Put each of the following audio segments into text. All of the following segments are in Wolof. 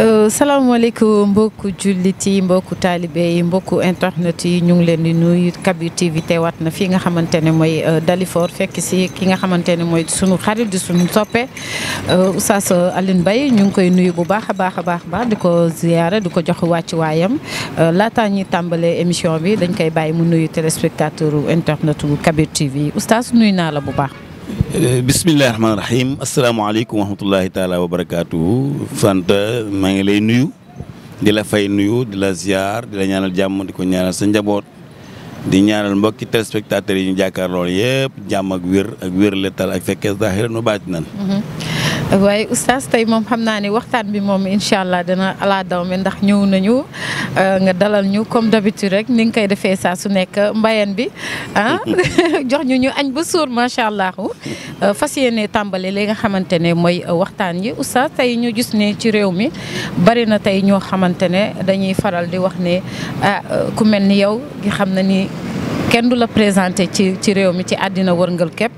salaamaaleykum mbokku jullit yi mbokku taalibe yi mbokku internet yi ñu ngi leen di nuyu Kabir TV teewaat na fii nga xamante ne mooy Dalifort fekk si ki nga xamante ne mooy sunu xarit di sunu soppe Oustaz Alioune Mbaye ñu ngi koy nuyu bu baax a baax di ko ziyaara di ko jox wàcc waayam laataa ñuy tàmbalee émission bi dañ koy bàyyi mu nuyu téléspectateur internet Kabir TV Oustaz nuyu naa la bu baax. bismillahi rahmaani rahim asalaamaaleykum wa rahmatullahi taala wa barakaatu. Fanta maa ngi lay nuyu di la fay nuyu di la ziar di la ñaanal jàmm di ko ñaanal sa njaboot di ñaanal mbokki téléspectateurs yi ñu jàkkaarloo yëpp jàmm ak wér la tal ak fekkee zaahiran wa baatinan. waaye Oustaz tey moom xam naa ne waxtaan bi moom incha allah dana ala daw me ndax ñëw nañu nga dalal ñu comme d'habitude rek ni nga koy defee saa su nekk mbayeen bi jox ñu añ ba suur macha allah fas yéene tàmbali li nga xamante ne mooy waxtaan yi Oustaz tey ñu gis ne ci réew mi bari na tey ñoo xamante ne dañuy faral di wax ne ku mel ni yow gi xam na ni kenn du la présenté ci réew mi ci àddina wërngal képp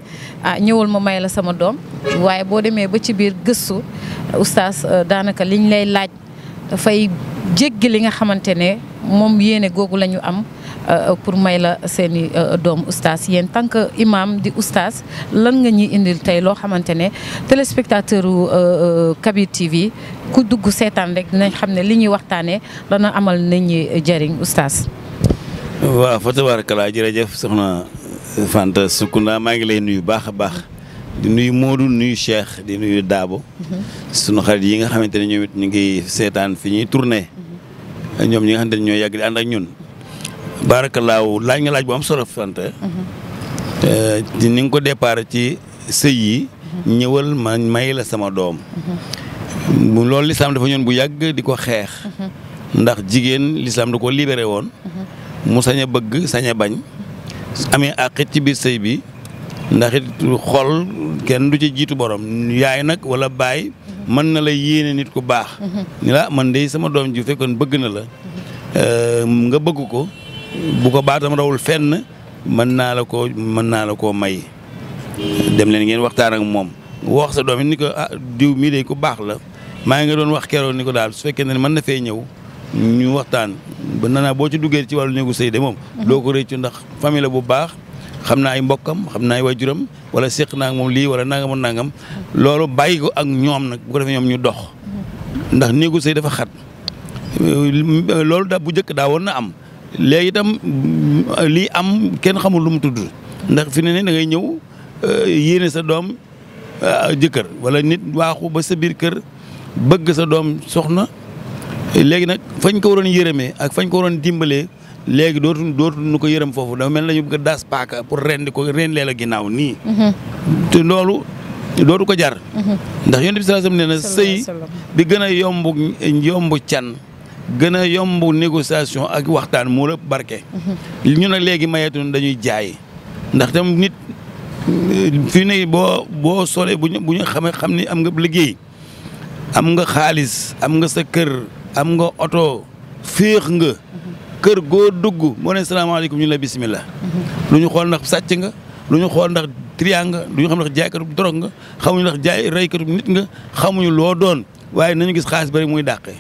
ñëwul ma may la sama doom waaye boo demee ba ci biir gëstu Oustaz daanaka liñ lay laaj dafay jéggi li nga xamante ne moom yéene googu la ñu am pour may la seeni doom Oustaz yéen tant que imam di Oustaz lan nga ñuy indil tey loo xamante ne téléspectateur Kabir TV ku dugg seetaan rek dinañ xam ne li ñuy waxtaanee dana amal nit ñi jëriñ Oustaz. waaw fa tabarakallah jërëjëf soxna Fanta Sukunda maa ngi lay nuyu baax a baax di nuyu Modou nuyu Cheikh di nuyu Daabo sunu xarit yi nga xamante ne ñoom it ñu ngi seetaan fi ñuy tourné ñoom ñi nga xamante ne ñoo yàgg di ànd ak ñun barakallaahu laaj nga laaj bu am solo Fanta ni nga ko départ ci sëy yi ñëwal ma may la sama doom loolu lislaam dafa ñoon bu yàgg di ko xeex ndax jigéen lislaam da ko libéré woon mu sañ a bëgg sañ a bañ amee àqit ci biir sëy bi ndax it xol kenn du ci jiitu borom yaay nag wala baay mën na la yéene nit ku baax ni la man de sama doom ji fekkoon bëgg na la nga bëgg ko bu ko baatam rawul fenn mën naa la koo may dem leen ngeen waxtaan ak moom wax sa doom it ni ko diw mii de ku baax la maa ngi doon wax keroog ni ko daal su fekkee ne mën na fee ñëw ñu waxtaan ba nanaa boo ci duggee ci wàllu néegu sëy de moom doo ko rëccu ndax famille la bu baax xam naa ay mbokkam xam naa ay waajuram wala séq naa ak moom lii wala nangam loolu bàyyi ko ak ñoom nag bu ko defee ñoom ñu dox ndax néegu sëy dafa xat loolu da bu njëkk daa woon na am léegi itam lii am kenn xamul lu mu tudd ndax fi ne da ngay ñëw yéene sa doom jëkkër wala nit waaxu ba sa biir kër bëgg sa doom soxna léegi nag fañ ko waroon yërëmee ak fañ ko waroon dimbalee léegi dootu nu ko yërëm foofu dafa mel na ñu bëgg a daas paaka pour rendi leen a ginnaaw nii te loolu dootu ko jar ndax yonent bi sallallahu alayhi wasallam nee na sëy bi gën a yomb can gën a yomb négociation ak waxtaan moo la barke ñu nag léegi mayeetun dañuy jaay ndax tam nit fii ne boo solee bu ñu xam ni am nga liggéey am nga xaalis am nga sa kër am nga oto féex nga kër goo dugg moo ne salaamaaleykum ñu la bismillah lu ñu xool ndax sàcc nga lu ñu xool ndax trian nga lu ñu xam ndax jaaykatu dorog nga xamuñu ndax raykatu nit nga xamuñu loo doon waaye nañu gis xaalis bari muy dàqee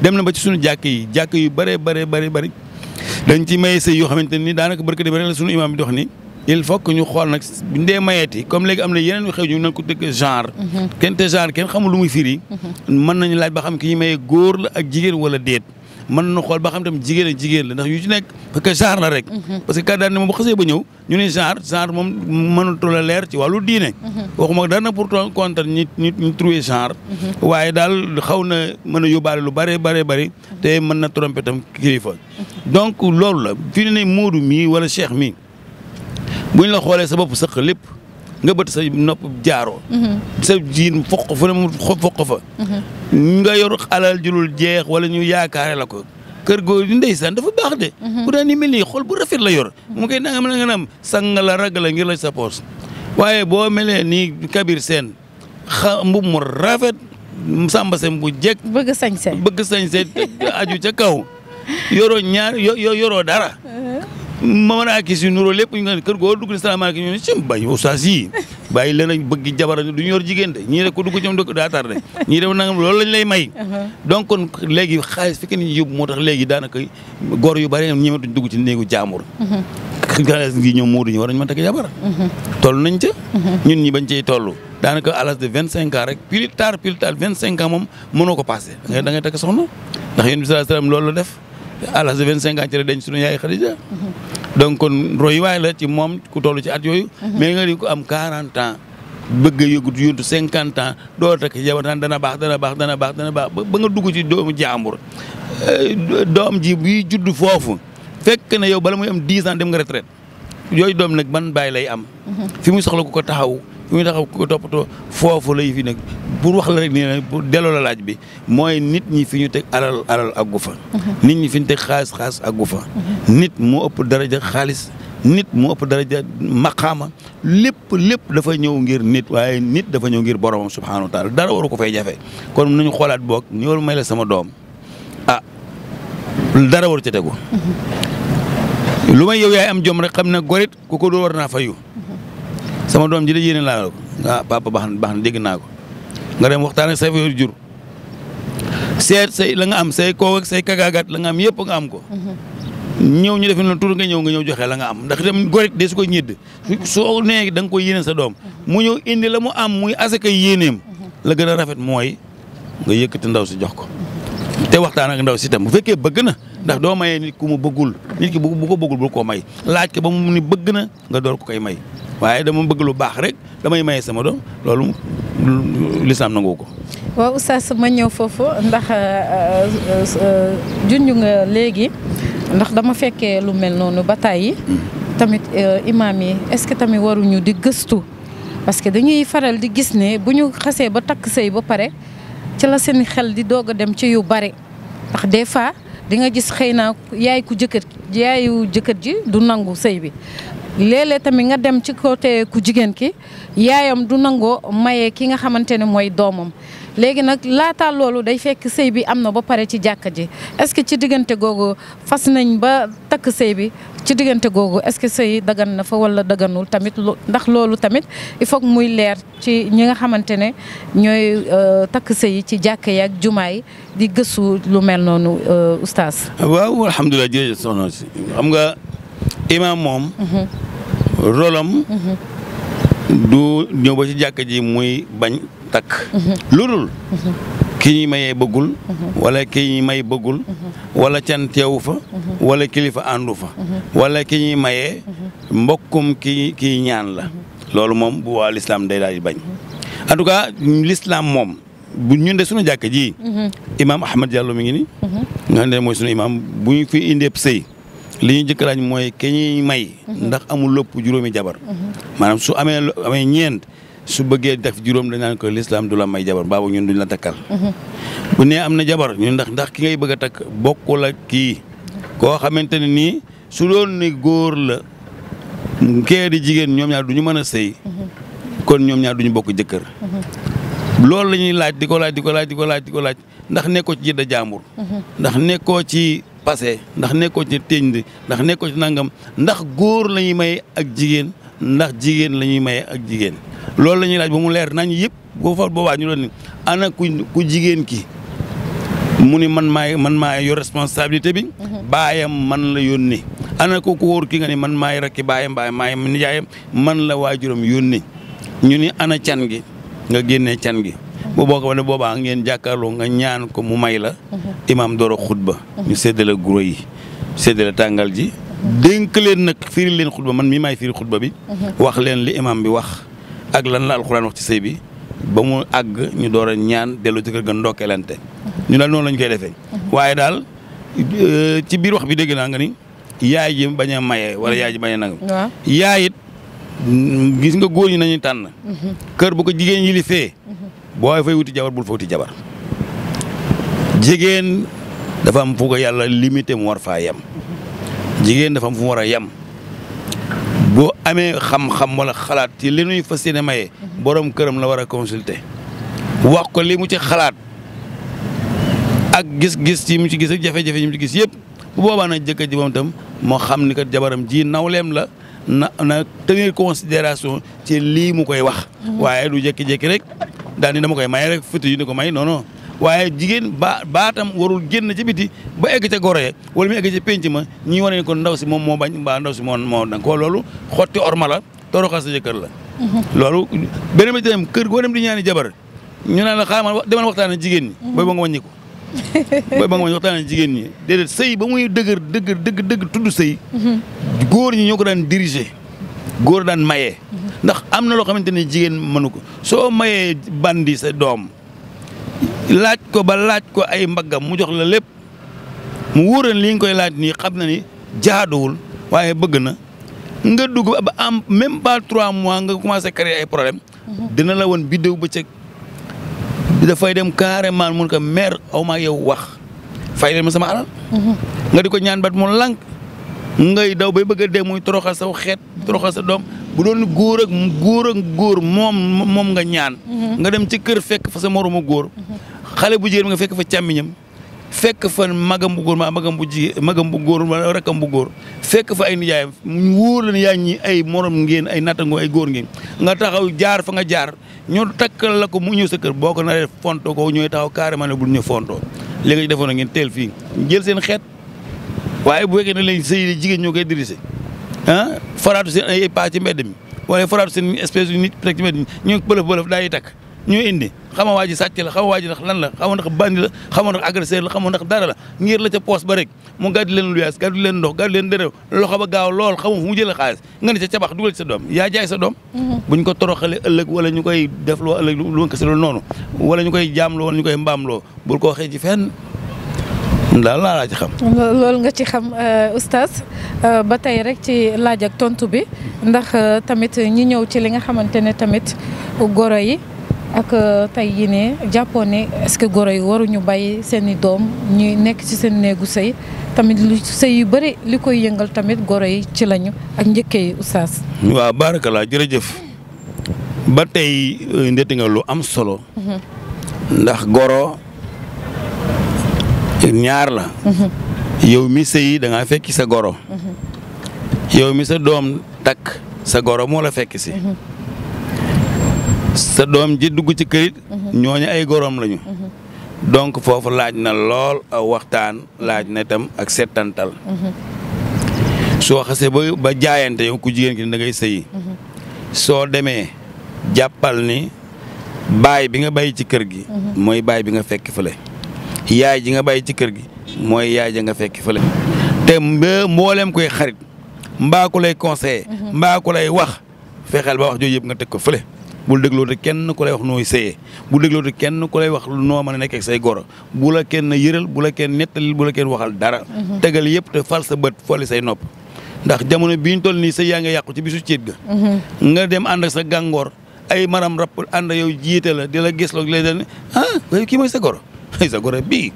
dem na ba ci suñu jàkk yu bëree bëri dañ ci maye sëy yoo xamante ni daanaka barka de bari la suñu imam bi dox ni il faut que ñu xool nag buñ dee mayeeti comme léegi am na yeneen yu xew ñu nañ ko dëkk genre kenn xamul lu muy firi mën nañu laaj ba xam ki ñu maye góor la ak jigéen wala déet mën na xool ba xam tam jigéen ak jigéen la ndax yu ci nekk parce que genre la rek parce que kàddaa ne moom bu xasee ba ñëw ñu ne genre moom mënatu la leer ci wàllu diine waxuma dara nag pour contre ñu trouver genre waaye daal xaw na mën a yóbbaale lu bari te mën na tromper tam kilifa donc loolu la fi ne Modou mii wala Cheikh mii buñ la xoolee sa bopp sëq lépp nga bët sa nopp jaaroo sa jiin foq fa ne mu foq fa nga yor alal julul jeex wala ñu yaakaare la ko kër goo ndeysaan dafa baax de bu daan ni mel nii xol bu rafet la yor mu koy nangam nam sang la rag la ngir la sa poos waaye boo melee nii Kabir Sène mbub mu rafet Samba Sène bu jekk bëgg sañse aju ca kaw yoroo dara mën a gis yu nuroo lépp ñu nga kër goo dugg ni salaamaaleykum ñu ne cim bañ oustaz yi bàyyi leen a bëgg jabar du ñu yor jigéen de ñii rek ko dugg ci ñoom daa tardé ñii def nangam loolu lañ lay may donc kon léegi xaalis fi ñu yóbbu moo tax léegi daanaka góor yu bari ñematuñ dugg ci néegu jaamur xaalis gi ñoom moo duñu war nañ mën a takk jabar toll nañ ca ñun ñi bañ cey toll daanaka à l'âge de 25 ans rek plus tard 25 ans moom mënoo ko passé da ngay takk soxna ndax yéen bi sallallahu alayhi wasallam loolu la def à l'âge de 25 ans ci la denc suñu yaay Xadija donc kon royuwaay la ci moom ku toll ci at yooyu mais nga di ko am 40 ans bëgg a yóntu 50 ans doo takk jabar naan dana baax ba nga dugg ci doomu jaambur doom ji buy judd foofu fekk na yow bala muy am 10 ans dem nga retraite yooyu doom nag ban bàyyi lay am fi muy soxla ku ko taxaw fi muy taxaw ku ko toppatoo foofu lay fi nag pour wax la rek nii nag pour delloo la laaj bi mooy nit ñi fi ñu teg alal aggu fa nit ñi fi ñu teg xaalis aggu fa nit moo ëpp daraja xaalis nit moo ëpp daraja maqaama lépp dafa ñëw ngir nit waaye nit dafa ñëw ngir boromam subhanahu wa taala dara waru ko fay jafe kon nañu xoolaat boog ñëwal may la sama doom dara waru ca tegu lu may yow yaay am jom rek xam ne gorit ku ko doo war naa fayu sama doom ji da yéene laa ko papa baax na dégg naa ko nga dem waxtaan ak say fa jur seet say la nga am say koo ak say kagaagat la nga am yëpp nga am ko ñëw ñu defe na tur nga ñëw joxe la nga am ndax itam gorit de su ko ñëdd soo nee da nga koy yéene sa doom mu ñëw indi la mu am muy asaka yéeneem la gën a rafet mooy nga yëkkati ndaw si jox ko te waxtaan ak ndaw si tam bu fekkee bëgg na ndax doo mayee nit ku mu bëggul nit ki bu ko bëggul bul koo may laaj ko ba mu ni bëgg na nga door ko koy may waaye dama bëgg lu baax rek damay maye sama doom loolu lislaam nangu ko. waaw oustaz ma ñëw foofu ndax junj nga léegi ndax dama fekkee lu mel noonu ba tàyyi tamit imaam yi est-ce que tamit waruñu di gëstu parce que dañuy faral di gis ne bu ñu xasee ba takk sëy ba pare ci la seen xel di doog a dem ci yu bare ndax des fois di nga gis xëy na yaayu jëkkër ji du nangu sëy bi léeg-léeg tamit nga dem ci côté ku jigéen ki yaayam du nangoo maye ki nga xamante ne mooy doomam léegi nag laataa loolu day fekk sëy bi am na ba pare ci jàkka ji est-ce que ci diggante googu fas nañ ba takk sëy bi ci diggante googu est-ce que sëy dagan na fa wala daganul tamit ndax loolu tamit il faut muy leer ci ñi nga xamante ne ñooy takk sëy ci jàkka yi ak jumaa yi di gëstu lu mel noonu oustaz. waaw alhamdulilah jërëjëf soxna si xam nga imaam moom. rolam du ñëw ba ci jàkka ji muy bañ takk. loolul ki ñuy mayee bëggul. wala ki ñuy may bëggul. wala can teewu fa. wala kilifa àndu fa. wala ki ñuy mayee mbokkum ki ñaan la. loolu moom bu waa l'islam day daal di bañ. en tout cas l'islam moom bu ñun de suñu jàkka ji. imaam Ahmad Diallo mi ngi ni nga xam ne mooy suñu imaam bu ñu fi indee sëy li ñu jëkk laaj mooy ki ñuy may. ndax amul lépp juróomi jabar. maanaam su amee ñeent. su bëggee def juróom dañ naan ko l'islam du la may jabar baabu ñun duñ la takkal. bu nee am na jabar ñun ndax ki ngay bëgg a takk bokkul ak kii koo xamante ne nii su doon ni góor la kee di jigéen ñoom ñaar du ñu mën a sëy kon ñoom ñaar du ñu bokk jëkkër. loolu la ñuy laaj di ko laaj ndax nekkoo ci jidda jaambur. ndax nekkoo ci passé ndax nekkoo ci tëñd ndax nekkoo ci nangam ndax góor la ñuy may ak jigéen ndax jigéen la ñuy maye ak jigéen. loolu la ñuy laaj ba mu leer nañ yëpp boo fa boobaa ñu doon ni ana ku jigéen ki mu ni man maa yor responsabilité bi. baayam man la yónni. ana ku wóor ki nga ni man maay rakki baayam maay nijaayam man la waajuram yónni ñu ni ana can gi nga génnee can gi. bu boobaa ngeen jàkkaarloo nga ñaan ko mu may la. imaam door a xutba. ñu séddale guro yi séddale tàngal ji. dénk leen nag firi leen xutba man mii maay firi xutba bi. wax leen li imaam bi wax. ak lan la alxuraan wax ci sëy bi ba mu àgg ñu door a ñaan dellu ci kër ga ndokkelante ñu daal noonu lañ koy defee waaye daal ci biir wax bi dégg naa nga ni yaay ji bañ a maye wala yaay ji bañ a nangam. yaay it gis nga góor ñi nañu tànn. kër bu ko jigéen yi li fee. boo fay wuti jabar bul fa wuti jabar. jigéen dafa am fu ko yàlla limité mu war faa yem. jigéen dafa am fu mu war a yem. boo amee xam-xam wala xalaat ci li ñuy fas yéene maye borom këram la war a consulter wax ko li mu ci xalaat ak gis-gis yi mu ci gis ak jafe-jafe yi mu ci gis yëpp bu boobaa nag jëkkër ji moom itam moo xam ni kat jabaram ji nawleem la na tenir considération ci lii mu koy wax. waaye du jékki-jékki rek daal ni dama koy may rek futu yi ni ko may non non waaye jigéen baatam warul génn ci biti ba egg ca goro ye wala mu egg ca penc ma ñuy wane ne ko ndaw si moom moo bañ mbaa ndaw si moo dang ko loolu xotti orma la toroxal sa jëkkër la. loolu beneen bi tam kër goo dem di ñaani jabar ñu naan la xaaral demal waxtaan ak jigéen ñi. booy ba nga wàññi ko. booy ba nga wàññi waxtaan ak jigéen ñi déedéet sëy ba muy dëgg tudd sëy. góor ñi ñoo ko daan diriger. góor daan maye. ndax am na loo xamante ne jigéen mënu ko soo mayee bandi sa doom laaj ko ba laaj ko ay mbaggam mu jox la lépp mu wóoran li nga koy laaj nii xam na ni jaaduwul waaye bëgg na nga dugg ba am même pas 3 mois nga commencé créer ay problème dina la woon biddew bëccëg dafay dem carrément mun ko mère aw maa yow wax fay leen ma sama alal. nga di ko ñaan bat mu lànk ngay daw bay bëgg a dee muy toroxal sa xeet toroxal sa doom bu doon góor ak góor moom nga ñaan. nga dem ci kër fekk fa sa moromu góor. xale bu jigéen nga fekk fa càmmiñam fekk fa magam bu góor magam bu góor rakkam bu góor fekk fa ay nijaayam mu wóor la ne yaa ñi ay morom ngeen ay nattangoo ay góor ngeen nga taxaw jaar fa nga jaar ñoo takkal la ko mu ñëw sa kër boo ko naree fontoo ko ñooy taxaw carrément ne bul ñu fontoo li nga defoon ngeen teel fii jël seen xeet waaye bu fekkee ne lañ sëy jigéen ñoo koy dirigé faraatu seen ay paa ci mbedd mi wala faraatu seen espèce yu nit rek ci mbedd mi ñu bëlëf daay takk ñoo indi xama waa ji sàcc la xama waa ji ndax lan la xama ndax bandi la xama ndax agresseur la xama ndax dara la ngir la ca poos ba rek mu gàddi leen luyaas gàddi leen ndox gàddi leen dërëw loxo ba gaaw lool xamu fu mu jëlee xaalis nga ne ca cabax dugal ci sa doom yaa jaay sa doom buñ ko toroxalee ëllëg wala ñu koy def loo ëllëg lu ko si loolu noonu wala ñu koy jaamloo wala ñu koy mbaamloo bul ko waxee ci fenn daal laa ci xam. loolu nga ci xam oustaz ba tey rek ci laaj ak tontu bi ndax tamit ñi ñëw ci li nga xamante ne tamit goro yi ak tey yi ne jàppoon ne est-ce que goro yi waruñu bàyyi seen i doom ñuy nekk ci seen néegu sëy tamit lu sëy yu bëri li koy yëngal tamit goro yi ci lañu ak njëkkee yi oustaz. waaw barakallah jërëjëf ba tey ndetti nga lu am solo. ndax goro ñaar la. yow mi sëy da ngaa fekki sa goro. yow mi sa doom takk sa goro moo la fekk si. sa doom ji dugg ci kërit ñooñu ay gorom lañu. donc foofu laaj na lool aw waxtaan laaj na itam ak settantal. soo xasee ba jaayante yow ku jigéen ki da ngay sëyi. soo demee jàppal ni baay bi nga bàyyi ci kër gi. mooy baay bi nga fekk fële. yaay ji nga bàyyi ci kër gi mooy yaay ja nga fekk fële. te mboolem koy xarit mbaa ku lay conseiller. mbaa ku lay wax fexeel ba wax jooju yëpp nga teg ko fële. bul dégloo te kenn ku lay wax nooy sëyee bul dégloo te kenn ku lay wax noo mën a nekk ak say goro bu la kenn yëral bu la kenn nettalil bu la kenn waxal dara. tegal yëpp te fal sa bët folli say nopp ndax jamono bii ñu toll nii sëy yaa nga yàqu ci bisu céet ga. nga dem ànd ak sa gàngoor ay maram rap ànd yow jiite la di la gis loog lay den waaye kii mooy sa goro ay sa goro bii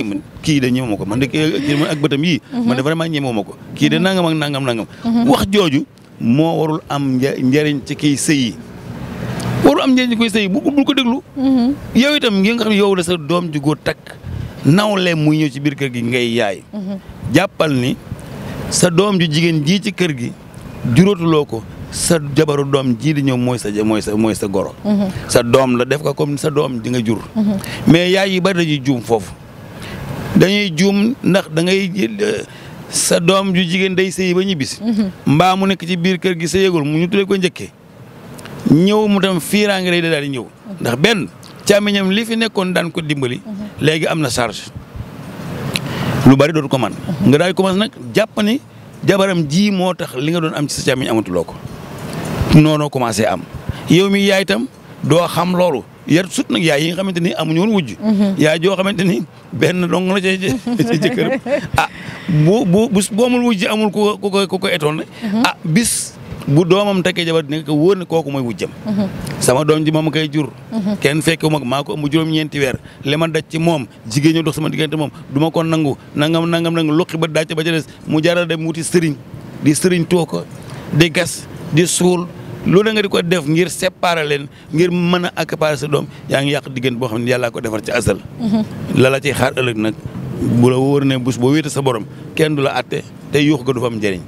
man kii de ñëw ma ko man de kii ak bëtam yii. man de vraiment ñëw ma ko kii de nangam ak nangam. wax jooju moo warul am njëriñ ci kii sëy warul am njëriñ koy sëy bul ko déglu. yow itam ngi nga xam ne yow la sa doom ju góor takk nawle muy ñëw ci biir kër gi ngay yaay. jàppal ni sa doom ju jigéen ji ci kër gi juróotuloo ko sa jabaru doom ji di ñëw mooy sa goro. sa doom la def ko comme sa doom di nga jur. mais yaay yi bari dañuy juum foofu dañuy juum ndax da ngay sa doom ju jigéen day sëy ba ñibbisi. mbaa mu nekk ci biir kër gi sa yëgul mu ñu tuddee ko njëkkee. ñëw mu tam fiiraange lay daal di ñëw ndax benn càmmiñam li fi nekkoon daan ko dimbali léegi am na charge lu bari dootu ko man nga daal di commencé nag jàpp ni jabaram ji moo tax li nga doon am ci sa càmmiñ amatuloo ko noonu commencé am yow mi yaay itam doo xam loolu yar sut nag yaay yi nga xamante ni amuñu woon wujj yaay joo xamante ni benn dong la ci jëkkër bu amul wujj amul ku ko etoon bis bu doomam tekkee jabar dina ko wóor ne kooku mooy wujjam. sama doom ji moom koy jur. kenn fekk mag maa ko mu juróom-ñeenti weer li ma daj ci moom jigéen ñi dox sama diggante moom du ma ko nangu nangam luqi ba daj ba ca des mu jaral dem wuti sëriñ di sëriñ too ko di gas di suul loolu nga di ko def ngir séparer leen ngir mën a accaparer sa doom yaa ngi yàq diggante boo xam ne yàllaa ko defar ci asal. la ciy xaar ëllëg nag bu la wóor ne bés boo wéete sa borom kenn du la atte te yuux ga du fa am njëriñ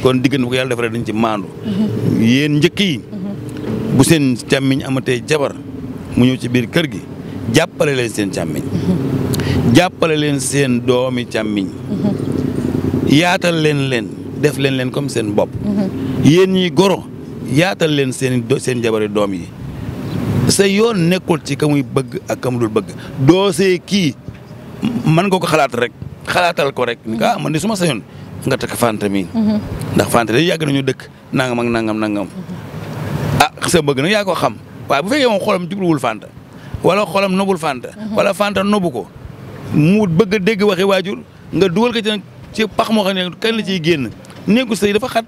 kon diggante bu ko yàlla defaree dañ ci maandu yéen njëkk yi bu seen càmmiñ amatee jabar mu ñëw ci biir kër gi jàppale leen seen càmmiñ jàppale leen seen doomi càmmiñ yaatal leen def leen comme seen bopp yéen ñi goro yaatal leen seen jabari doom yi sa yoon nekkul ci ka muy bëgg ak ka mu dul bëgg doo see kii mën nga ko xalaat rek xalaatal ko rek ni ka man de su ma sa yoon nga takk Fanta mi ndax Fanta day yàgg nañu dëkk nangam ak nangam sa bëgg nag yaa ko xam waaye bu fekkee moom xolam jubluwul Fanta wala xolam nobul Fanta wala Fanta nobu ko mu bëgg a dégg waxi waajur nga dugal ko ci pax moo xam ne kañ la ciy génn néegu sëy dafa xat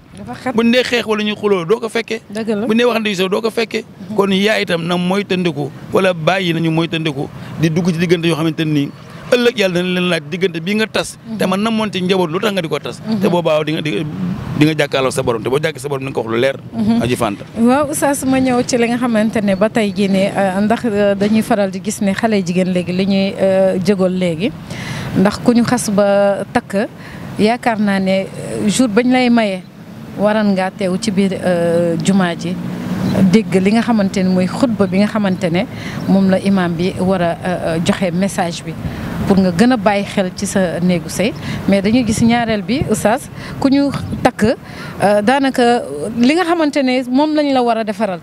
bu ndee xeex wala ñu xuloo doo ko fekke bu ndee waxante yu sew doo ko fekke kon yaa itam na mooy tëndiku wala bàyyi nañu mooy tëndiku di dugg ci diggante yoo xamante nii ëllëg yàlla dana leen laaj diggante bii nga tas te man namoon ci njaboot lu tax nga di ko tas te boobaa di nga jàkkaarloo sa borom te boo jàkkee sa borom di nga ko wax lu leer aji Fanta waaw oustaz ma ñëw ci li nga xamante ne ba tey jii ne ndax dañuy faral di gis ne xale jigéen léegi li ñuy jëgool léegi ndax ku ñu xas ba takk yaakaar naa ne jour bañ lay maye waran ngaa teew ci biir jumaa ji dégg li nga xamante ne mooy xutba bi nga xamante ne moom la imam bi war a joxe message bi pour nga gën a bàyyi xel ci sa néegu sëy mais dañuy gis ñaareel bi oustaz ku ñu takk daanaka li nga xamante ne moom lañ la war a defaral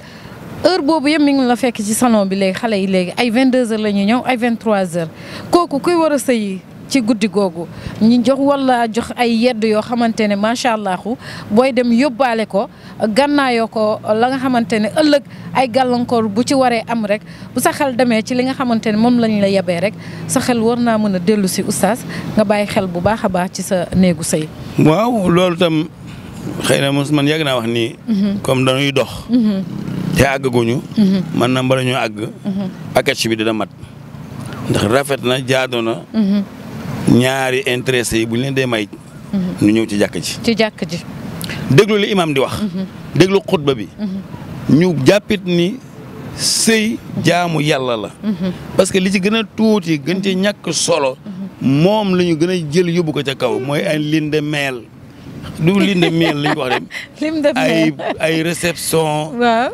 heure boobu yëpp mi ngi la fekk ci salon bi léegi xale yi léegi ay 22h la ñuy ñëw ay 23h kooku kuy war a sëyi ci guddi googu ñu jox wala jox ay yedd yoo xamante ne macha allah booy dem yóbbaale ko gànnaayoo ko la nga xamante ne ëllëg ay gàllankoor bu ci waree am rek bu sa xel demee ci li nga xamante ne moom lañ la yebee rek sa xel war naa mën a dellu si oustaz nga bàyyi xel bu baax a baax ci sa néegu sëy. waaw loolu tam xëy na man yàgg naa wax ni. comme dañuy dox. te àggaguñu. man na mbala ñu àgg. package bi dina mat ndax rafet na jaadu na. ñaari intéressé yi bu ñu leen dee may. ñu ñëw ci jàkk ji. ci jàkk ji. déglu li imam di wax. déglu xutba bi. ñu jàppit ni sëy jaamu yàlla la. parce que li ci gën a tuuti gën ci ñàkk solo. moom la ñu gën a jël yóbbu ko ca kaw mooy ay linde meel. du linde meel lañ ko wax dem. ay réception. waaw.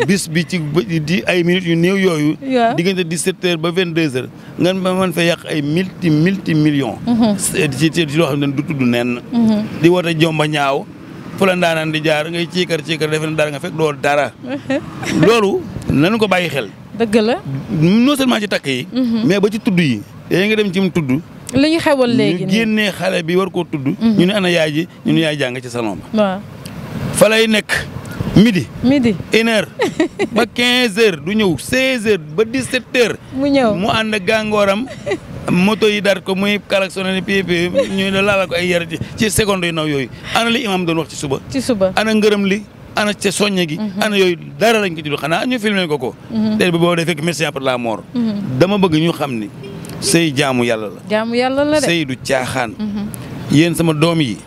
bis bi ci di ay minutes yu néew yooyu. waaw diggante 17h ba 22h. nga mën fa yàq ay multi millions. ci loo xam ne du tudd nen. di woote jomba ñaaw. fu la ndaanaan di jaar ngay ciikar defe na dara nga fekk loolu dara. loolu nañu ko bàyyi xel. dëgg la. non seulement ci takk yi. mais ba ci tudd yi. yéen nga dem ci mu tudd. li ñu xewal léegi ñu génnee xale bi war koo tudd. ñu ne ana yaay ji ñu ne yaay jàng ci salon ba. waaw. fa lay nekk midi. 1h ba 15h du ñëw 16h ba 17h. mu ñëw mu ànd ak gàngooram moto yi dar ko muy klaxonné ni pipi ñu ne laala ko ay yar ci seconde yu naw yooyu ana li imam doon wax ci suba. ana ngërëm li ana ca soññe gi. ana yooyu dara lañ ko ci xanaa ñu filmé ko. te boo dee fekk médecin après la mort. dama bëgg ñu xam ni. sëy jaamu yàlla la. jaamu yàlla la de. sëy du caaxaan. yéen sama doom yi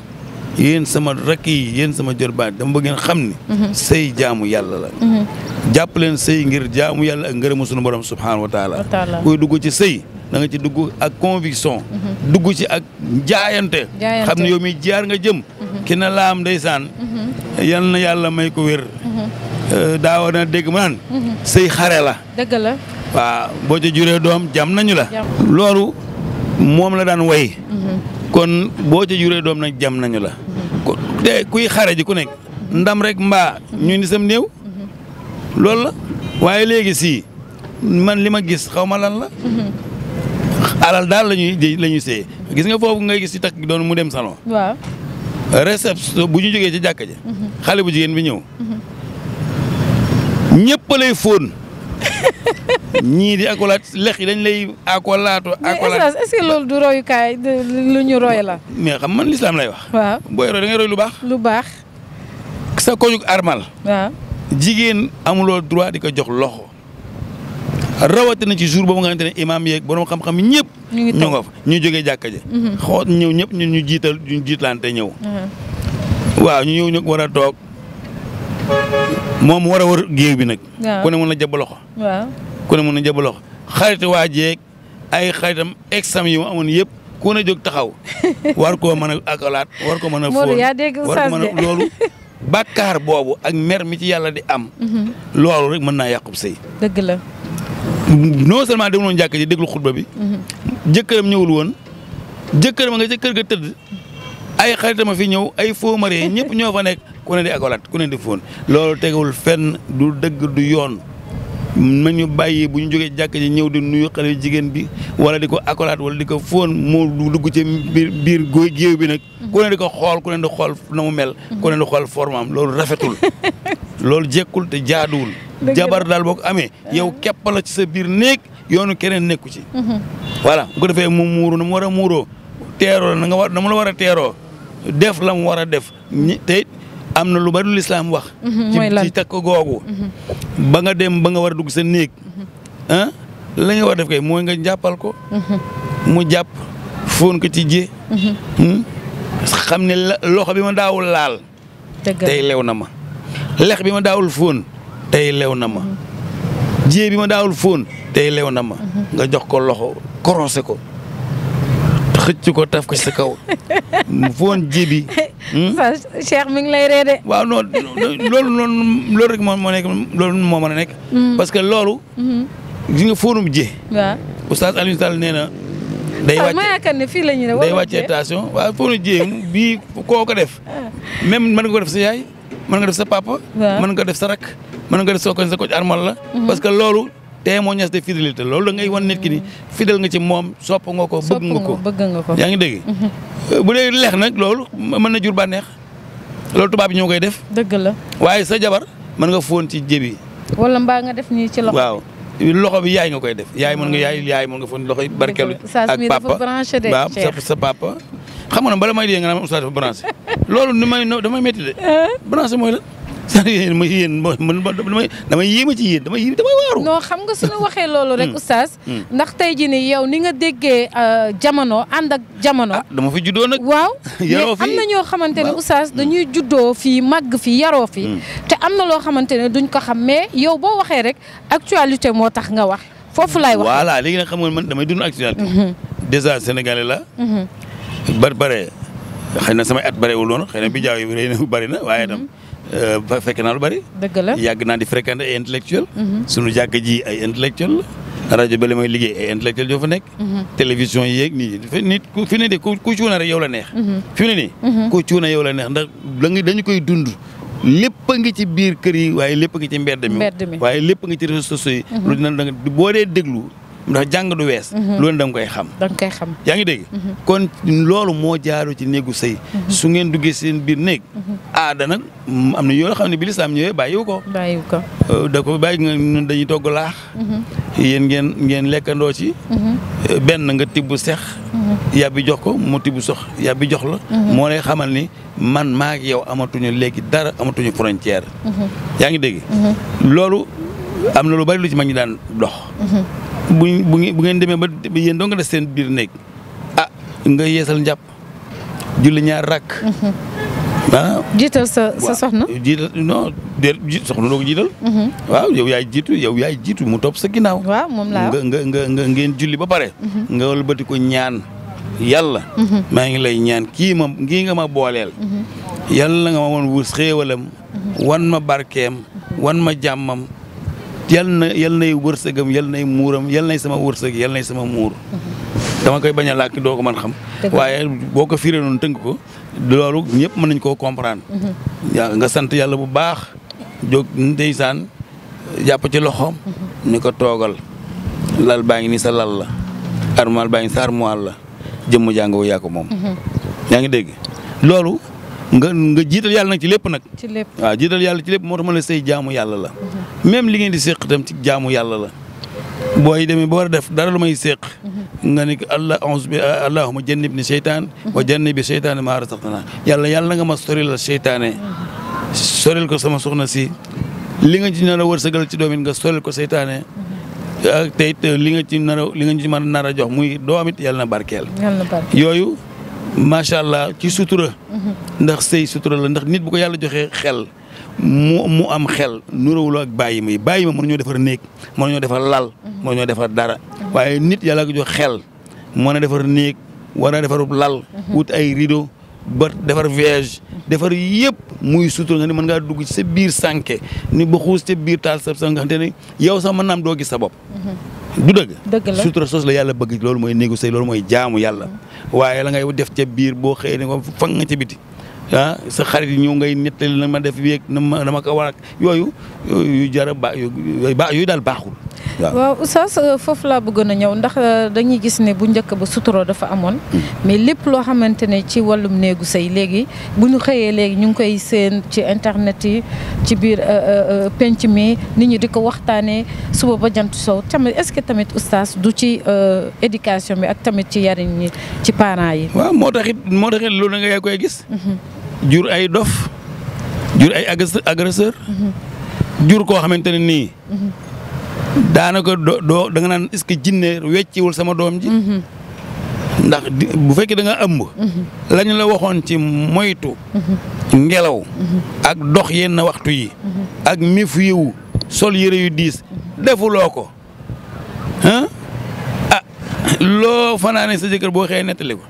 yéen sama rakk yi yéen sama jërbaat dama bëgg ngeen xam ni. sëy jaamu yàlla la. jàpp leen sëy ngir jaamu yàlla ak ngërëmu sunu borom subhaanahu wa taala. kuy dugg ci sëy da nga ci dugg ak conviction. dugg ci ak jaayante. xam ne yow mi jaar nga jëm. ki na laam ndeysaan. yal na yàlla may ko wér. daaw na dégg ma naan. sëy xare la. dëgg la. waaw boo ca juree doom jam nañu la. loolu moom la daan way. kon boo ca juree doom nag jam nañu la. te kuy xare ji ku nekk ndam rek mbaa ñu ni sam néew. loolu la waaye léegi si man li ma gis xaw ma lan la. alal daal la ñuy seey gis nga foofu ngay gis ci takk doon mu dem salon. waaw. réception bu ñu jógee ci jàkka ja. xale bu jigéen bi ñëw. ñëpp lay fóon. ñii di akolaat lex yi dañ lay akolaatu. mais est-ce que loolu du royukaay lu ñu roy la. mais xam man lislaam lay wax. waaw booy roy da ngay roy lu baax. lu baax. sa koñug armal. waaw. jigéen amuloo droit di ko jox loxo. rawatina ci jour boobu nga xamante ne imaam yeeg borom xam-xam ñëpp. ñu nga fa ñu jógee jàkka ja. xool ñëw ñëpp ñu jiitlante ñëw. waaw ñu ñëw ñu war a toog. moom war a wër géew bi nag. waaw ku ne mën na jàpp loxo. waaw ku ne mën na jàpp loxo xarit waa jeeg ay xaritam exam yi mu amoon yëpp ku ne jóg taxaw war koo mën a akalaat war ko mën a fóon war ko mën a loolu bàkkaar boobu ak mer mi ci yàlla di am loolu rek mën naa yàqub sëy dëgg la non seulement dem noonu jàkk ji déglu xutba bi jëkkëram ñëwul woon jëkkëram nga ca kër ga tëdd ay xaritama fi ñëw ay faux mariés ñëpp ñoo fa nekk ku ne di akolaat ku ne di fóon loolu tegewul fenn du dëgg du yoon ma ñu bàyyi bu ñu jógee jàkk ji ñëw di nuyu xale jigéen bi wala di ko akolaat wala di ko fóon mu dugg ci biir géew bi nag ku ne di ko xool ku ne di xool na mu mel ku ne di xool formam loolu rafetul loolu jekkul te jaaduwul jabar daal boo ko amee yow képp la ci sa biir néeg yoonu keneen nekku ci voilà bu ko defee mu muuru na mu war a muuroo teeroo na nga war na mu la war a teeroo def la mu war a def te am na lu bari lu lislaam wax ci takk googu ba nga dem ba nga war a dugg sa néeg ah la nga war a def kay mooy nga jàppal ko mu jàpp fóon ko ci jee xam ne loxo bi ma daawul laal tey lew na ma lex bi ma daawul fóon tey lew na ma jee bi ma daawul fóon tey lew na ma nga jox ko loxo korosé ko xëcc ko taf ko ci sa kaw fóon ji bi Cheikh mi ngi lay reede waaw non loolu rek moo nekk loolu moo mën a nekk parce que loolu gis nga fóonum ji waaw oustaz Alioune Sall nee na day wàcce ma yaakaar ne fii la ñu ne day wàcce station waaw fóonu ji bii koo ko def même mën nga ko def sa yaay mën nga def sa papa mën nga def sa rak mën nga def sa koñ armal la parce que loolu témoignage de fidélité loolu da ngay wan nit ki ni fidèle nga ci moom sopp nga ko bëgg nga ko yaa ngi dégg bu dee leex nag loolu mën na jur bànneex loolu tubaab yi ñoo koy def dëgg la waaye sa jabar mën nga fóon ci jébi wala mbaa nga def nii ci loxo waaw loxo bi yaay nga koy def yaay mën nga fóon loxo yi barkeelu ak papa waaw sa papa xam nga ne bala may dee nga naan oustaz dafa branché loolu damay métti de branché mooy la damay yéema ci yéen damay waaru. non xam nga suñu waxee loolu rek oustaz ndax tey jii nii yow ni nga déggee jamono ànd ak jamono. dama fi juddoo nag. waaw mais am na ñoo xamante ne oustaz dañuy juddoo fii màgg fi yaroo fi te am na loo xamante ne duñ ko xam mais yow boo waxee rek actualité moo tax nga wax foofu laay wax. voilà léegi nag xam nga man damay dund actualité. déjà sénégalais la. bare xëy na samay at barewul noonu xëy na bi jaaw yi rëy na bari na waaye itam. fekk naa lu bari. dëgg la yàgg naa di fréquenter ay intellectuel suñu jàkk ji ay intellectuel la rajo ba la may liggéey ay intellectuel yoo fa nekk télévision yi yeeg nit ku fi ne de ku cuuna rek yow la neex fi ne nii ku cuuna yow la neex ndax dañu koy dund lépp a ngi ci biir kër yi waaye lépp a ngi ci mbedd mi waaye lépp a ngi ci réseaux sociaux yi lu dina da nga boo dee déglu ndax jàng du wees loolu da nga koy xam yaa ngi dégg kon loolu moo jaaru ci néegu sëy su ngeen duggee seen biir néeg aada nag am na yoo xam ne bi lislaam ñëwee bàyyiwu ko da ko bàyyi nga ñun dañuy togg laax yéen ngeen lekkandoo ci benn nga tibb sex yàbbi jox ko mu tibb sox yàbbi jox la moo lay xamal ni man maa ak yow amatuñu léegi dara amatuñu frontière yaa ngi dégg loolu am na lu bari lu ci mag ñi daan dox bu ngeen demee ba yéen doo nga def seen biir néeg nga yeesal njàpp julli ñaar rakk jiital sa soxna jiital non soxna doo ko jiital waaw yow yaay jiitu mu topp sa ginnaaw waaw moom laa nga ngeen julli ba pare nga wëlbati ko ñaan yàlla maa ngi lay ñaan kii nga ma booleel yàlla nga ma woon wus xéewalam wan ma barkeem wan ma jàmmam yal nay wërsëgam yal nay muuram yal nay sama wërsëg yal nay sama muur dama koy bañ a làkk doo ko mën xam waaye boo ko firee noonu tënk ko loolu ñëpp mën nañ koo comprendre nga sant yàlla bu baax jóg ndeysaan jàpp ci loxoom ni ko toogal lal baa ngi ni sa lal la armoire baa ngi sa armoire la jëmm jàngoo yaa ko moom yaa ngi dégg loolu nga jiital yàlla nag ci lépp nag waaw jiital yàlla ci lépp moo tax ma la sëy jaamu yàlla la même li ngeen di séq itam ci jaamu yàlla la booy demee ba war a def dara lu may séq nga ni allahumma jannibni seytaan wa jannibi seytaane maa razaqtanaa yàlla nga ma soril la seytaane soril ko sama soxna si li nga ci nar a wërsëgal ci doom it nga soril ko seytaane ak tey li nga ci mën a nar a jox muy doom it yàlla na barkeel yooyu macha allah ci sutura ndax sëy sutura la ndax nit bu ko yàlla joxee xel mu am xel nuróowul ak bàyyi ma mënuñoo defar néeg mënuñoo defar lal mënuñoo defar dara waaye nit yàlla ko jox xel mën a defar néeg war a defarub lal wut ay rideau ba defar viège defar yëpp muy sutur nga ni mën ngaa dugg ci sa biir sànke ni ba xuus ca biir taal sa nga xamante ne yow sax mën naam doo gis sa bopp du dëgg la sutura sos la yàlla bëgg loolu mooy négocier loolu mooy jaamu yàlla waaye la ngay def ca biir boo xëyee ne ko fang nga ca biti sa xarit yi ñëw ngay nettali na ma def wéeg dama ko war ak yooyu jara yooyu daal baaxul waaw Oustaz foofu laa bëggoon a ñëw ndax dañuy gis ne bu njëkk ba sutura dafa amoon mais lépp loo xamante ne ci wàllum néegu sëy léegi bu ñu xëyee léegi ñu ngi koy seen ci internet yi ci biir penc mi nit ñi di ko waxtaanee suba ba jant sow tamit est-ce que tamit Oustaz du ci éducation bi ak tamit ci yariñ ñi ci parents yi. waaw moo taxit loolu nga koy gis. jur ay dof jur ay agresseur jur koo xamante ne nii. daanaka doo da nga naan est-ce que jinne wecciwul sama doom ji. ndax bu fekkee da nga ëmb. lañu la waxoon ci moytu. ngelaw. ak dox yenn waxtu yi. ak mif yiwu sol yëre yu diis defuloo ko loo fanaane sa jëkkër boo xëyee nettali ko.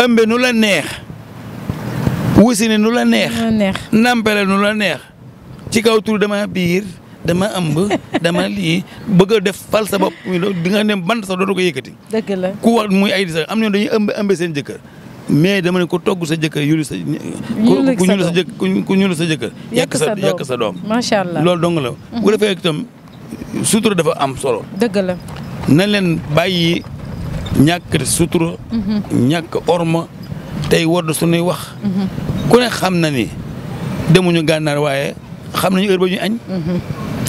ëmbe nu la neex. wusine nu la neex. nampele nu la neex. ci kaw tur dama biir. dama ëmb dama lii bëgg a def fal sa bopp di nga dem bant sax dootu ko yëkkati. dëgg la ku wax muy ay di sax am na dañuy ëmbe seen jëkkër mais dama ne ko togg sa jëkkër yulu sa. ku ñulu sa jëkkër. yàq sa doom macha allah loolu dong la. bu defee itam sutura dafa am solo. dëgg la. na leen bàyyi ñàkk sutura. ñàkk orma tey wodd suñuy wax. ku ne xam na ni demuñu gànnaar waaye xam nañu heure ba ñuy añ.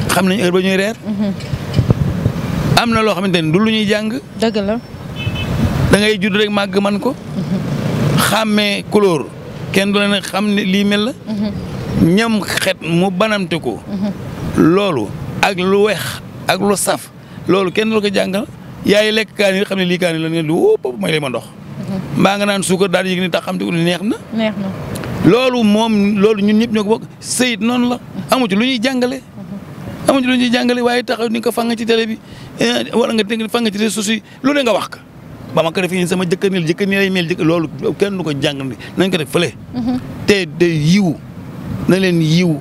xam nañu heure ba ñuy reer. am na loo xamante ni du lu ñuy jàng. dëgg la. da ngay judd rek màgg man ko. xàmmee couleur kenn du la ne xam ne lii mel la. ñam xet mu banamte ko. loolu ak lu weex ak lu saf loolu kenn du la ko jàngal yaay lekk kaani yi xam ne lii kaani la ngeen di wóo bopp may lay ma ndox. mbaa nga naan suukar daal di yëg ni tax xam te ko neex na. neex na. loolu ñun ñëpp ñoo ko bokk sëyit noonu la amu ci lu ñuy jàngale. amu ci lu ñuy jàngale waaye taxaw ni ko fang ci télé bi wala nga teg fang ci réseaux sociaux yi lu ne nga wax ko ba ma ko defee sama jëkkër nii lay mel loolu kenn du ko jàng nañ ko def fële. te de yiw na leen yiw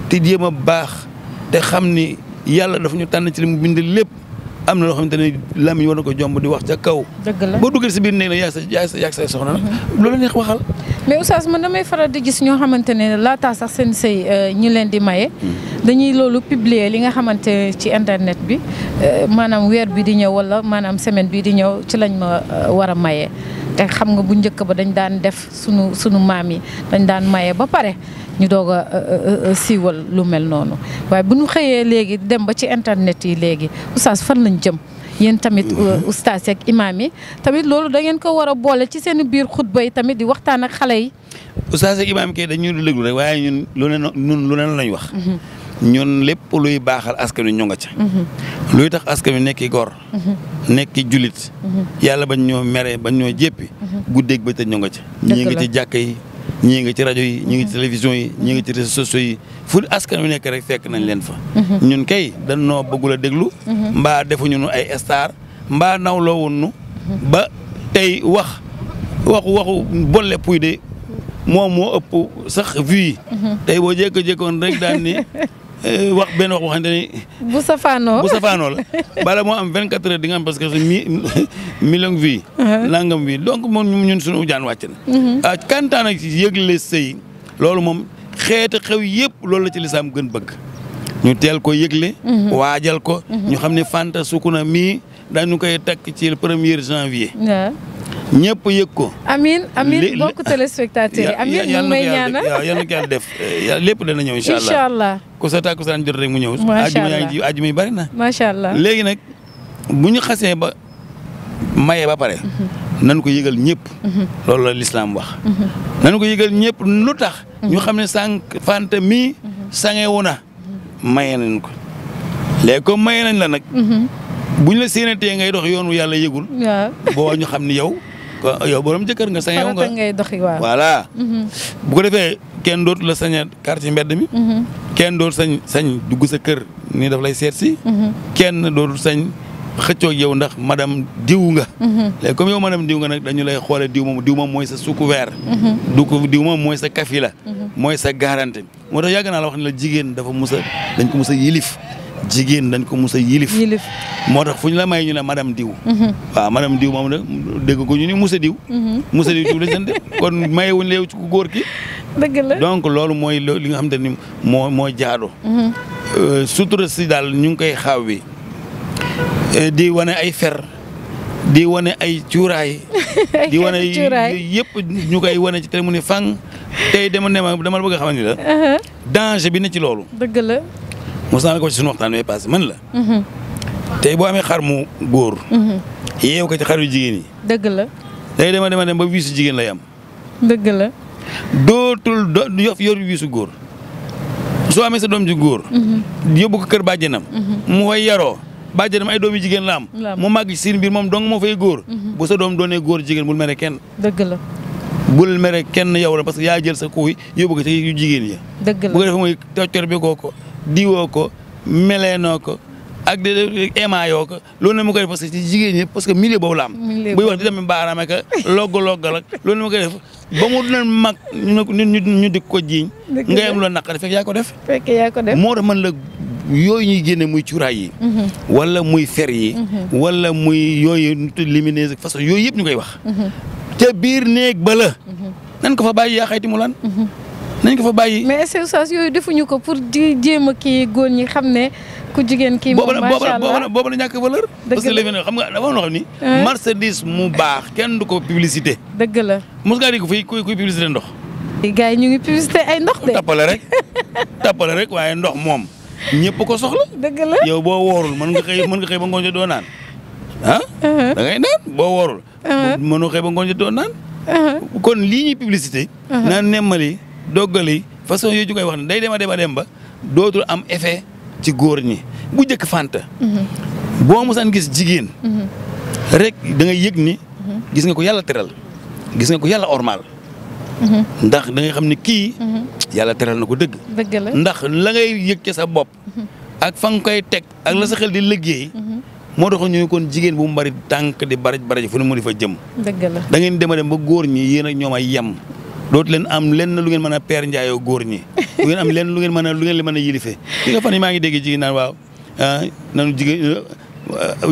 te jéem a baax te xam ni yàlla dafa ñu tànn ci li mu bind lépp am na loo xamante ne lamiñ war na ko jomb di wax ca kaw. dëgg la boo duggee si biir néeg nag yaa sa soxna na loolu neex waxal. mais Oustaz man damay faral di gis ñoo xamante ne laataa sax seen sëy ñu leen di maye. dañuy loolu publier li nga xamante ci internet bi maanaam weer bi di ñëw wala maanaam semaine bi di ñëw ci lañ ma war a maye. te xam nga bu njëkk ba dañ daan def sunu maam yi dañ daan maye ba pare ñu doog a siiwal lu mel noonu waaye bu ñu xëyee léegi dem ba ci internet yi léegi Oustaz fan lañ jëm. yéen tamit Oustaz ak imaam yi tamit loolu da ngeen ko war a boole ci seen biir xutba yi tamit di waxtaan ak xale yi. Oustaz ak imaam kay dañuy déglu rek waaye ñun lu ne lañ wax. ñun lépp luy baaxal askan wi ñu nga ca. luy tax askan wi nekki gor. nekki julit. yàlla bañ ñoo mere bañ ñoo jéppi. guddeeg bëccëg ñu nga ca. ñii ngi ci jàkka yi ñii ngi ci rajo yi ñii ngi ci télévision yi ñii ngi ci réseaux sociaux yi fu askan wi nekk rek fekk nañ leen fa. ñun kay dañ noo bëggul a déglu. mbaa defuñu nu ay star mbaa nawloo woon nu ba tey waxu bolle puy de moom moo ëpp sax vie. tey boo jékkoon rek daan ni wax benn wax waxante ni. bu safaanoo la bala moo am 24 heures di nga am parce que million vie. nangam vie donc moom ñun suñu jaan wàcc na. kantaan ak yëgle sëy loolu moom xeeti xew yëpp loolu la ci lislaam gën bëgg. ñu teel ko yëgle. waajal ko. ñu xam ne Fanta Sukuna mii dañu koy takk ci le 1er janvier. ñëpp yëg ko. amiin bokk téléspectateurs yi amiin ñu may ñaanal yal na ko yàlla def lépp dana ñëw incha allah ku sa tàkkusaan jot rek mu ñëw. macha allah ajuma yi bari na. macha allah léegi nag bu ñu xasee ba maye ba pare. nan ko yëgal ñëpp. loolu la lislaam wax. nan ko yëgal ñëpp lu tax. ñu xam ne Fanta mii sangewu na maye nañ ko léegi comme maye nañ la nag. buñ la séenatee ngay dox yoonu yàlla yëgul. waaw boo ñu xam ni yow borom jëkkër nga sangewu nga ngay doxi waaw. voilà. bu ko defee kenn dootu la sañ a kar ci mbedd mi. kenn dootu sañ dugg sa kër ni daf lay seet si. kenn dootu sañ xëccoo yow ndax madame diw nga. léegi comme yow madame diw nga nag dañu lay xoolee diw moom mooy sa sous-couvert. diw moom mooy sa kafila. mooy sa garantie. moo tax yàgg naa la wax ne la jigéen dañ ko mus a yilif. jigéen dañ ko mus a yilif. moo tax fu ñu la may ñu ne madame diw. waaw madame diw moom nag dégg ko ñu ni Moussa diw. Moussa diw lañ leen def kon mayewuñ leew ci ku góor ki. dëgg la donc loolu mooy li nga xamante ni moo jaado. sutura si daal ñu ngi koy xaaw bi di wane ay fer di wane ay cuuraay. di wane yëpp ñu koy wane ci télé mu ni fang tey dama la bëgg a xamal ni la. danger bi ne ci loolu. dëgg la. mos naa la ko ci suñu waxtaan bi passé man la. tey boo amee xar mu góor. yeew ko ci xar yu jigéen yi. dëgg la. day dema ba wiisu jigéen lay am. dëgg la. dootul yor wiisu góor soo amee sa doom ji góor. yóbbu ko kër bàjjenam. mu way yaroo bàjjenam ay doom yu jigéen la am. mu màgg ci seen biir moom dong moo fay góor. bu sa doom doonee góor jigéen bul mere kenn. dëgg la. bul mere kenn yow la parce que yaa jël sa kuy yóbbu ko ci yu jigéen yi. dëgg la bu ko defee mooy toccor bi ko diwoo ko meleenoo ko ak de émaayoo ko loolu ne mu koy def parce que ci jigéen ñi parce que milieu boobu la am. buy wax di dem baaraam ak loggal ak loolu ne mu koy def ba mu doon mag ñu di ko jiiñ. nga yem loo naqari fekk yaa ko def. moo tax man la yooyu ñuy génne muy cuuraay yi. wala muy fer yi. wala muy yooyu lumineuse façon yooyu yëpp ñu koy wax. ca biir néeg ba la. nan ko fa bàyyi yaa xayti mu lan. nañ ko fa bàyyi. mais est-ce que oustaz yooyu defuñu ko pour di jéem a kii góor ñi xam ne ku jigéen kii. moom macha allah boobu la ñàkk valeur. parce que léegi nag xam nga dafa am loo xam ni. marchandise mu baax kenn du ko publicité. dëgg la. mos ngaa di ko fii kuy publicité ndox. gars yi ñu ngi publicité ay ndox de. tappale rek waaye ndox moom ñëpp ko soxla. dëgg la yow boo woorul mën nga xëy ba ngoon jot doo naan ah. da ngay naan boo woorul. mënoo xëy ba ngoon jot doo naan. kon lii ñuy publicité. naan nemmali. doggali façon yooyu ñu koy wax ne day dem ba dootul am effet ci góor ñi bu njëkk fanta boo mosaan gis jigéen rek da ngay yëg ni gis nga ko yàlla teral gis nga ko yàlla ormal ndax da ngay xam ne kii yàlla teral na ko dëgg la ndax la ngay yëg ci sa bopp ak fa nga koy teg ak la sa xel di liggéey moo tax ñu kon jigéen bu mu bari tànk di baraj fu ne mu di fa jëm dëgg la da ngeen dem ba góor ñi yéen ak ñoom ay yem dootu leen am lenn lu ngeen mën a peer njaayoo góor ñi lu ngeen am lenn lu ngeen mën a yilife li nga fan yi maa ngi dégg jigéen naan waaw nanu jigéen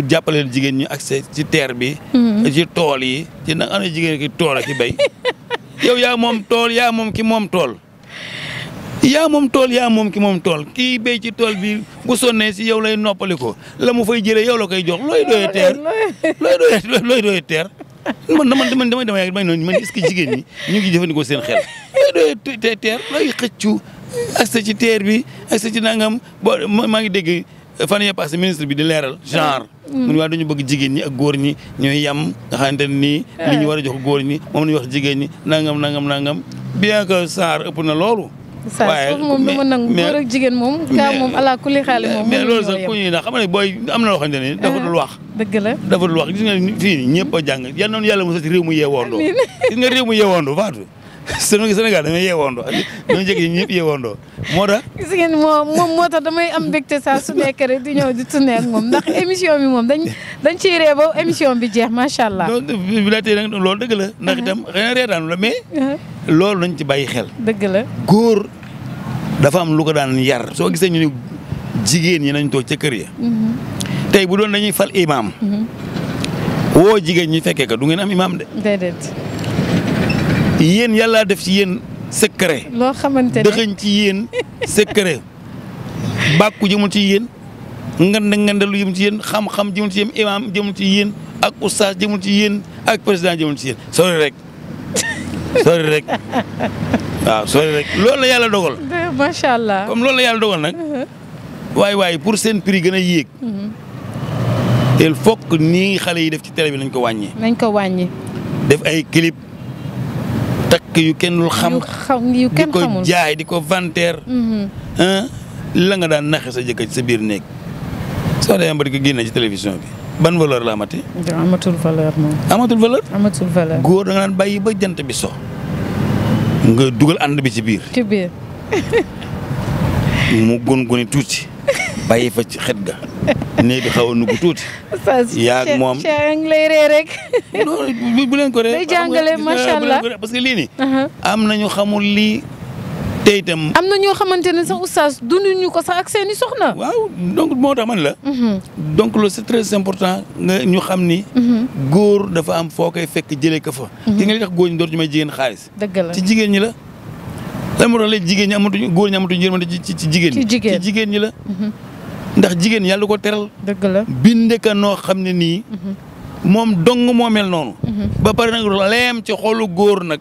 jàppaleel jigéen ñi accès ci terre bi ci tool yi ci nag ana jigéen ki tool ak ci béy yow yaa moom tool yaa moom ki moom tool kii béy ci tool bi bu sonnee si yow lay noppali ko la mu fay jëlee yow la koy jox looy doyee teer man est-ce que jigéen ñi ñu ngi jëfandikoo seen xel looy doyee teer looy xëccu accès ci terre bi accès ci nangam maa ngi dégg fan yii passé ministre bi di leeral genre mu ne waa dañu bëgg jigéen ñi ak góor ñi ñooy yam nga xamante ne nii li ñu war a jox góor ñi moom la ñu wax jigéen ñi nangam bien que Sarr ëpp na loolu. waaye foofu moom dama nangu góor ak jigéen moom. kaa moom ala kulli xaali moom. mais loolu sax ku ñuy ndax xam nga ne booy am na loo xamante ne dafa dul wax. dëgg la dafa dul wax gis nga fii nii ñëpp a jàng yal na yàlla mos a ci réew mu yeewandoo. gis nga réew mu yeewandoo Fatou. Sénégal damay yeewandoo dañoo jékki ñëpp yeewandoo moo tax. gis ngeen moo tax damay am mbégte saa su nekk rek di ñëw di tourné ak moom ndax émission bi moom dañ ciy ree ba émission bi jeex macha allah. donc bi la tey nag loolu dëgg la ndax itam xëy na reetaanu la mais. loolu nañ ci bàyyi xel. dëgg la góor dafa am lu ko daan yar soo gisee ñu ne jigéen ñi nañ toog ca kër ya. tey bu doon dañuy fal imaam. woo jigéen ñi fekkee ka du ngeen am imaam de. déedéet. yéen yàlla def ci yéen secret. loo xamante ne dëxëñ ci yéen secret. bàkku jëmul ci yéen. ngandalu jëmul ci yéen xam-xam jëmul ci yéen imaam jëmul ci yéen ak oustaz jëmul ci yéen ak président jëmul ci yéen sori rek waaw sori rek loolu la yàlla dogal. macha allah comme loolu la yàlla dogal nag. waaye pour seen prix gën a yéeg. il faut que nii xale yi def ci télé bi nañ ko wàññi. def ay clip. takk yu kenn dul xam yu kenn xamul di ko jaay di ko vanteer. la nga daan naxe sa jëkkër sa biir néeg soo demee ba di ko génne ci télévision bi ban valeur la amati. amatul valeur moom. amatul valeur. góor da nga daan bàyyi ba jant bi so. nga dugal ànd bi ci biir. mu goni tuuti bàyyi fa ci xet ga néeg bi xaw a nugg tuuti. yaa ak moom Cheikh ngi lay ree rek. non bu leen ko ree. day jàngale macha allah parce que lii nii. am nañu xamul lii. te itam am na ñoo xamante ne sax oustaz dunduñu ko sax ak seeni soxna. waaw donc moo tax man la. donc loolu c'est très important nga ñu xam ni. góor dafa am foo koy fekk jëlee ko fa. ki nga li tax góor ñi dootuñu may jigéen xaalis. dëgg la ci jigéen ñi la. lan moo tax léegi jigéen ñi amatuñu góor ñi amatuñu yërmande ci jigéen ñi. ci jigéen ñi la. ndax jigéen yàlla du ko teral. dëgg la binde ka noo xam ne nii. moom dong moo mel noonu. ba pare nag leem ci xolu góor nag.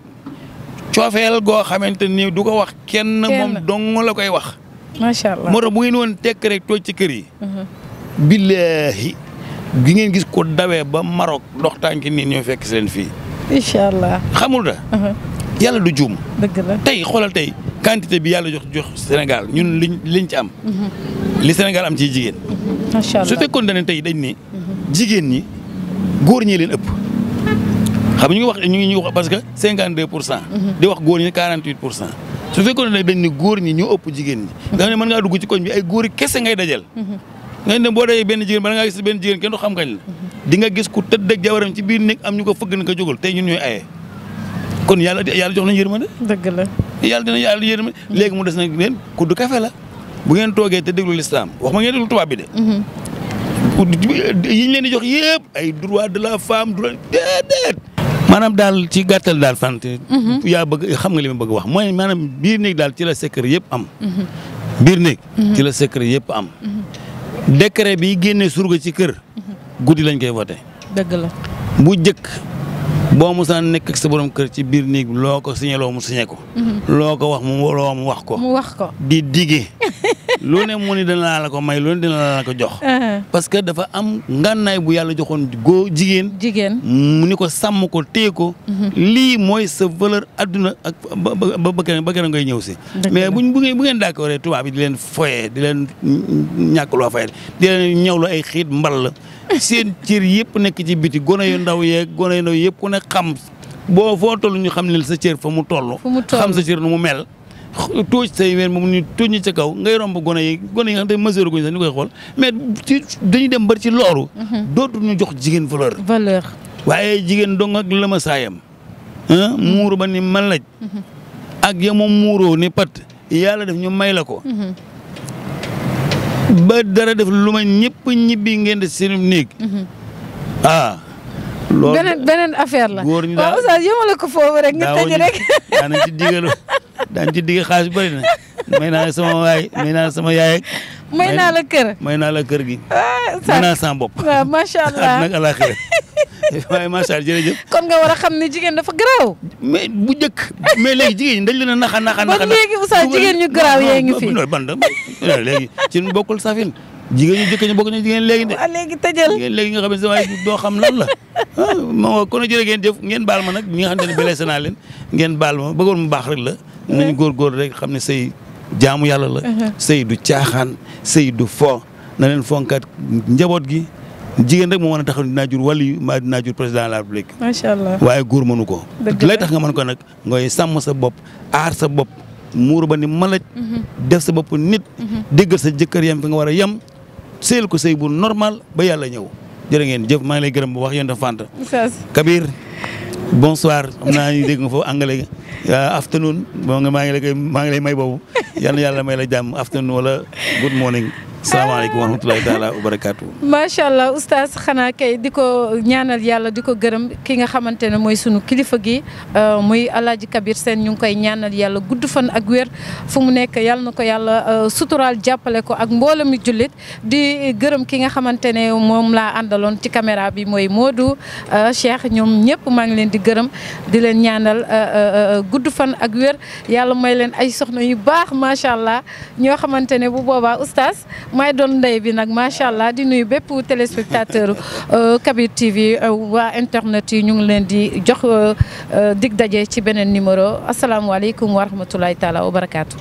coofeel goo xamante ni du ko wax kenn moom dong la koy wax. macha allah moo tax bu ngeen woon tekk rek toog ci kër yi. billaahi gi ngeen gis ko dawee ba Maroc dox tànki nii ñoo fekk si leen fii. incha allah xamul da yàlla du juum. dëgg la tey xoolal tey quantité bi yàlla jox Sénégal ñun liñ ci am. li Sénégal am ci jigéen. macha allah su fekkoon ne tey dañ ni jigéen ñi góor ñi leen ëpp. xam nga ñu ngi wax parce que 52%. di wax góor ñi 48%. su fekkoon ne dañ ni góor ñi ñoo ëpp jigéen ñi. nga xam ne mën ngaa dugg ci koñ bi ay góor yi kese ngay dajal. nga ne boo dajee benn jigéen bala ngaa gis benn jigéen kenn du xam kañ la. di nga gis ku tëdd ak jabaram ci biir nekk am ñu ko fëgg na ko jógal tey ñun ñooy aye. kon yàlla jox nañu yërmande. dëgg la yàlla yërmande léegi mu des nag leen kuddu café la bu ngeen toogee te déglu l'islam wax ma ngeen déglu tubaab bi de. yi ñu leen di jox yëpp ay droit de la femme droit déedéet. maanaam daal ci gàttal daal sant. yaa bëgg xam nga li ma bëgg wax mooy maanaam biir néeg daal ci la secret yëpp am. biir néeg. ci la secret yëpp am. décret bi génnee surga ci kër. guddi lañ koy voté. dëgg la bu jëkk boo mosaan nekk ak sa borom kër ci biir néeg bi loo ko signé loo mu signé ko. loo ko wax mu wax ko. mu wax ko di dige. lu ne mu ni dina la ko may lu ne dina la ko jox. parce que dafa am ngànnaay bu yàlla joxoon jigéen. mu ni ko sàmm ko téye ko. lii mooy sa valeur adduna ak ba keneen ngay ñëw si. mais bu ngeen d'accord tubaab bi di leen foyee di leen ñàkkloo fay di leen ñawloo ay xiit mbal la. seen cër yëpp nekk ci biti gone yu ndaw yeeg gone yu ndaw yëpp ku ne xam boo foo toll ñu xam ne sa cër fa mu toll. xam sa cër nu mu mel. tuuti say ween moom ñu tuuti ñu ca kaw ngay romb gone yi nga xam te mesure guñ sax ñu koy xool mais dañuy dem bari ci loolu. dootu ñu jox jigéen valeur. waaye jigéen dong ak la ma saayam. muuru ba ni man laj. ak ya moom muuroo ni pat yàlla def ñu may la ko. ba dara def lu ma ñëpp ñibbi ngeen di seen néeg. loolu beneen affaire la. góor ñi waaw Oustaz yemale ko foofu rek nga tëj rek. daan ci digg xaalis bëri na may naa sama waay may naa sama yaay. may naa la kër. may naa la kër gi. may naa sama bopp. waaw macha allah nag alaxira waaye macha allah jërëjëf. kon nga war a xam ne jigéen dafa garaaw. mais bu njëkk mais léegi jigéen ñi dañ leen a naxa. ba léegi Oustaz jigéen ñu garaaw yee ngi fi. léegi ci bokkul safin. jigéen ñu jëkk ñu bokk ñu jigéen léegi de. léegi tëjal jigéen léegi nga xam ne sama doo xam lan la. ma kon jërë ngeen jëf ngeen baal ma nag ñi nga xam ne blessé naa leen ngeen baal ma bëggoon mu baax rek la. nañu góorgóor rek xam ne sëy jaamu yàlla la. sëy du caaxaan sëy du fo na leen fonkat njaboot gi jigéen rek moo mën a taxaw dinaa jur wàllu maa dinaa jur président de la république. macha allah waaye góor mënu ko. lay tax nga mën ko nag ngay sàmm sa bopp aar sa bopp muur ba ni malaj def sa bopp nit. déggal sa jëkkër yam fi nga war a yem. sëyal ko sëy bu normal ba yàlla ñëw jërë ngeen jëf maa ngi lay gërëm bu wax yéen a Fanta. Kabir bonsoir xam naa ñu dégg nga foofu anglais afternoon maa ngi lay may boobu yal na yàlla may la jàmm afternoon wala good morning. salaamaaleykum wa rahmatulahi taala wa barakaatu. macha allah oustaz xanaa kay di ko ñaanal yàlla di ko gërëm ki nga xamante ne mooy sunu kilifa gi muy Alaaji Kabir Sène ñu ngi koy ñaanal yàlla gudd fan ak wér fu mu nekk yàlla na ko yàlla suturaal jàppale ko ak mbooloo mi jullit di gërëm ki nga xamante ne moom laa àndaloon ci caméra bi mooy Modou Cheikh ñoom ñëpp maa ngi leen di gërëm di leen ñaanal gudd fan ak wér yàlla may leen ay soxna yu baax macha allah ñoo xamante ne bu boobaa oustaz maay doon ndey bi nag macha allah di nuyu bépp téléspectateur Kabir TV waa internet yi ñu ngi leen di jox dig daje ci beneen numéro asalaamualeykum wa rahmatulahi taala wa barakaatu.